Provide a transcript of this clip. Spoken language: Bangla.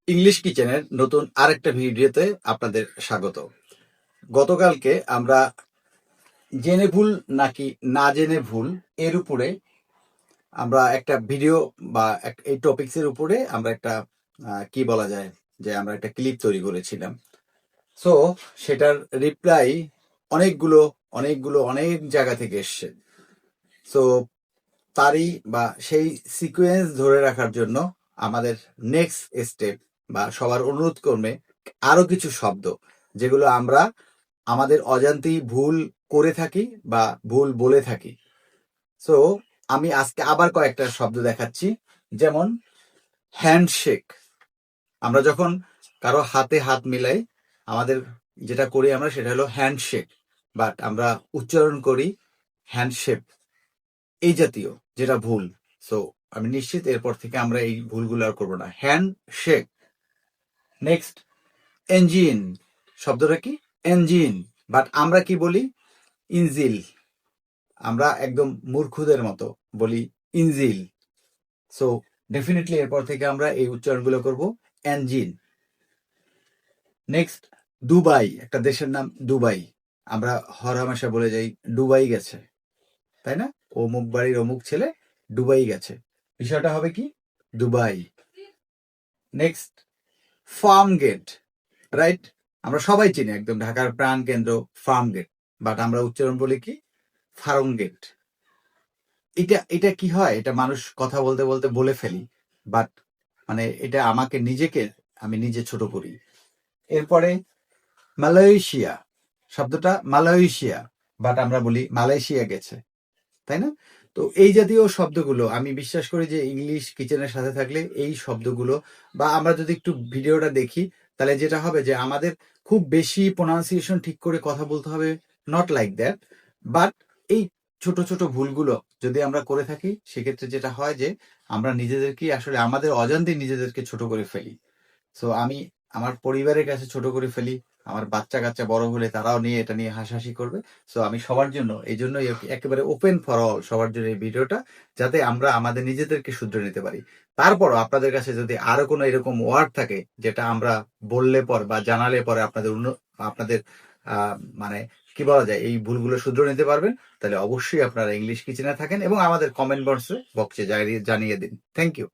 ইংলিশ কিচেনের নতুন আরেকটা ভিডিওতে আপনাদের স্বাগত। গতকালকে আমরা জেনে ভুল নাকি না জেনে ভুল এর উপরে আমরা একটা ভিডিও বা এই টপিকস এর উপরে আমরা একটা কি বলা যায় যে আমরা একটা ক্লিপ তৈরি করেছিলাম। সো সেটার রিপ্লাই অনেকগুলো অনেক জায়গা থেকে এসছে। সো তারই বা সেই সিকোয়েন্স ধরে রাখার জন্য আমাদের নেক্সট স্টেপ বা সবার অনুরোধ ক্রমে আরো কিছু শব্দ যেগুলো আমরা আমাদের অজান্তেই ভুল করে থাকি বা ভুল বলে থাকি। সো আমি আজকে আবার কয়েকটা শব্দ দেখাচ্ছি, যেমন হ্যান্ডশেক। আমরা যখন কারো হাতে হাত মিলাই আমাদের যেটা করি আমরা সেটা হলো হ্যান্ডশেক, বাট আমরা উচ্চারণ করি হ্যান্ডশেক, এই জাতীয়, যেটা ভুল। সো আমি নিশ্চিত এরপর থেকে আমরা এই ভুলগুলো আর করবো না। হ্যান্ডশেক। Next, engine. শব্দটা কি? ইঞ্জিন, বাট আমরা কি বলি? ইনজিল। আমরা একদম মূর্খদের মতো বলি ইনজিল। সো ডেফিনেটলি এরপর থেকে আমরা এই উচ্চারণগুলো করব ইঞ্জিন। Next, Dubai. একটা দেশের নাম দুবাই, আমরা হরহামেশা বলে যাই দুবাই গেছে, তাই না? অমুক বাড়ির অমুক ছেলে দুবাই গেছে, বিষয়টা হবে কি? Dubai. Next, Farmgate. Right? আমরা সবাই চিনি, একদম ঢাকার প্রাণ কেন্দ্র ফার্ম গেট, বাট আমরা উচ্চারণ বলি কি? ফার্ম গেট। এটা কি হয়, এটা মানুষ কথা বলতে বলতে বলে ফেলি, বাট মানে এটা আমাকে আমি নিজে ছোট করি। এরপরে মালয়েশিয়া। শব্দটা মালয়েশিয়া, বাট আমরা বলি মালয়েশিয়া গেছে, তাই না? তো এই জাতীয় শব্দগুলো আমি বিশ্বাস করি যে ইংলিশ কিচেনের সাথে থাকলে এই শব্দগুলো, বা আমরা যদি একটু ভিডিওটা দেখি, তাহলে যেটা হবে যে আমাদের খুব বেশি প্রোনাউন্সিয়েশন ঠিক করে কথা বলতে হবে, নট লাইক দ্যাট, বাট এই ছোট ছোট ভুলগুলো যদি আমরা করে থাকি, সেক্ষেত্রে যেটা হয় যে আমরা নিজেদেরকে আসলে আমাদের অজান্তে নিজেদেরকে ছোট করে ফেলি। সো আমি আমার পরিবারের কাছে ছোট করে ফেলি, আমার বাচ্চা কাচ্চা বড় হলে তারাও নিয়ে এটা নিয়ে হাসাহাসি করবে। সো আমি সবার জন্য, এই জন্য একেবারে ওপেন ফর অল, সবার জন্য এই ভিডিওটা, যাতে আমরা আমাদের নিজেদেরকে শুধরে নিতে পারি। তারপরও আপনাদের কাছে যদি আরো কোনো এরকম ওয়ার্ড থাকে যেটা আমরা বললে পর বা জানালে পরে আপনাদের মানে কি বলা যায়, এই ভুলগুলো শুধরে নিতে পারবেন, তাহলে অবশ্যই আপনারা ইংলিশ কিচেনে থাকেন এবং আমাদের কমেন্ট বক্সে জানিয়ে দিন। Thank you.